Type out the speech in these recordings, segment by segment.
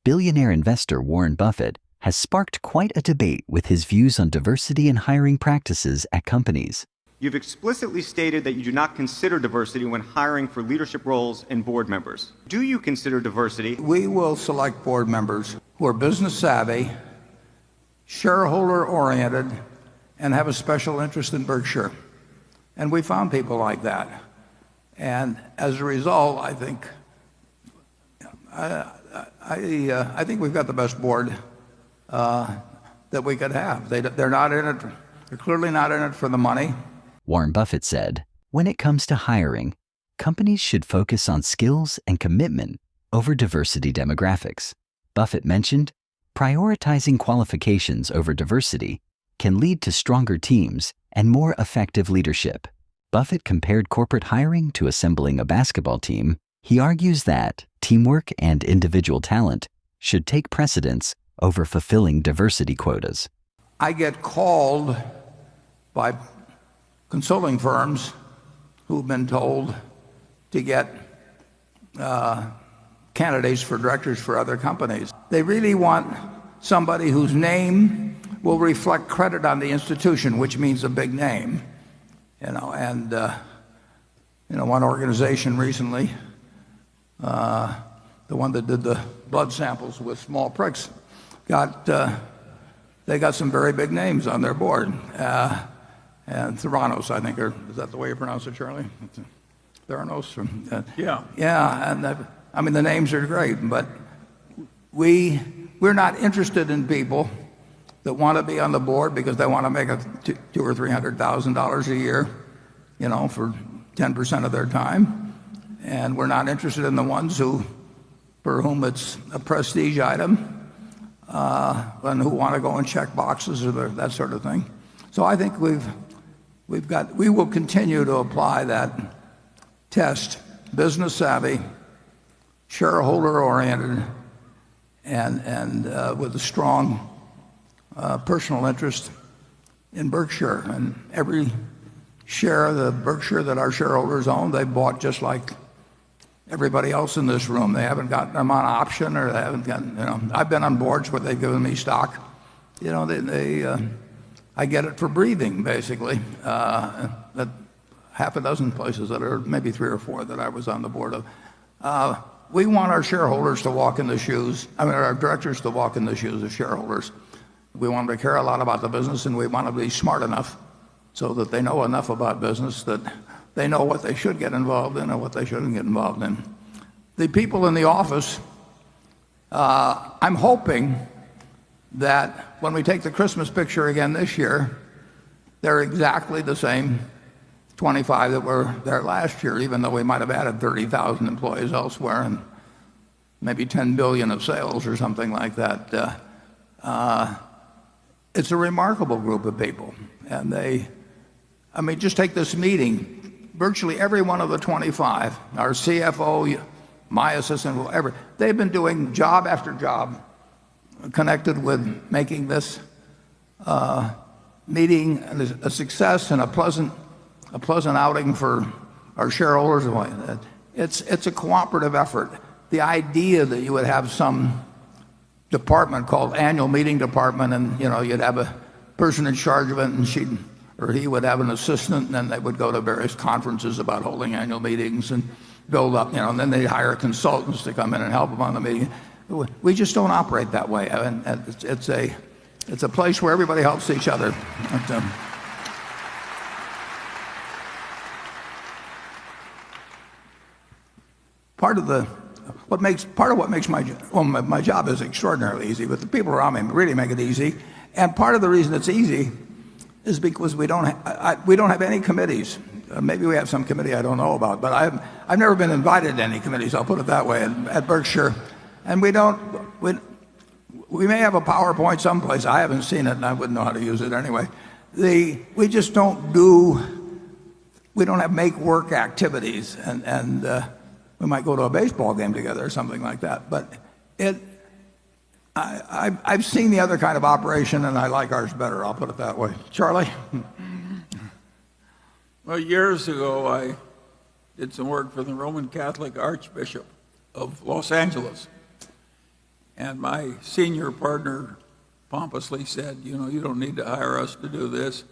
Billionaire investor Warren Buffett has sparked quite a debate with his views on diversity in hiring practices at companies. You've explicitly stated that you do not consider diversity when hiring for leadership roles and board members. Do you consider diversity? We will select board members who are business savvy, shareholder oriented, and have a special interest in Berkshire. And we found people like that. And as a result, I think we've got the best board that we could have. They're not in it. They're clearly not in it for the money. Warren Buffett said, when it comes to hiring, companies should focus on skills and commitment over diversity demographics. Buffett mentioned, prioritizing qualifications over diversity can lead to stronger teams and more effective leadership. Buffett compared corporate hiring to assembling a basketball team. He argues that teamwork and individual talent should take precedence over fulfilling diversity quotas. I get called by consulting firms who've been told to get candidates for directors for other companies. They really want somebody whose name will reflect credit on the institution, which means a big name. And one organization recently, the one that did the blood samples with small pricks, they got some very big names on their board. And Theranos, I think, is that the way you pronounce it, Charlie? Theranos? Yeah. Yeah, and the names are great, but we're not interested in people that want to be on the board because they want to make $200,000 or $300,000 a year, for 10% of their time. And we're not interested in the ones for whom it's a prestige item, and who want to go and check boxes or that sort of thing. So I think we will continue to apply that test: business savvy, shareholder oriented, and with a strong personal interest in Berkshire. And every share of the Berkshire that our shareholders own, they bought just like everybody else in this room. They haven't gotten them on option, or they haven't gotten, I've been on boards where they've given me stock. I get it for breathing, basically. At half a dozen places that are maybe 3 or 4 that I was on the board of. We want our shareholders to walk in the shoes, our directors to walk in the shoes of shareholders. We want them to care a lot about the business, and we want to be smart enough so that they know enough about business that they know what they should get involved in and what they shouldn't get involved in. The people in the office, I'm hoping that when we take the Christmas picture again this year, they're exactly the same 25 that were there last year, even though we might have added 30,000 employees elsewhere and maybe 10 billion of sales or something like that. It's a remarkable group of people. And just take this meeting. Virtually every one of the 25, our CFO, my assistant, whoever, they've been doing job after job connected with making this meeting a success and a pleasant outing for our shareholders. It's a cooperative effort. The idea that you would have some department called annual meeting department, and you'd have a person in charge of it, and he would have an assistant, and then they would go to various conferences about holding annual meetings and build up, and then they'd hire consultants to come in and help them on the meeting. We just don't operate that way. It's a place where everybody helps each other. Part of what makes my job is extraordinarily easy, but the people around me really make it easy. And part of the reason it's easy is because we don't have any committees. Maybe we have some committee I don't know about, but I've never been invited to any committees. I'll put it that way at Berkshire. And we may have a PowerPoint someplace. I haven't seen it, and I wouldn't know how to use it anyway. We just don't have make work activities, and we might go to a baseball game together or something like that. But I've seen the other kind of operation, and I like ours better. I'll put it that way. Charlie? Well, years ago, I did some work for the Roman Catholic Archbishop of Los Angeles. And my senior partner pompously said, you know, you don't need to hire us to do this.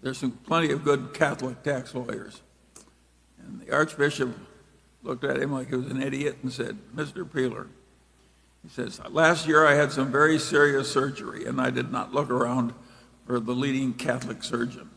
There's plenty of good Catholic tax lawyers. And the Archbishop looked at him like he was an idiot and said, Mr. Peeler, he says, last year I had some very serious surgery and I did not look around for the leading Catholic surgeon.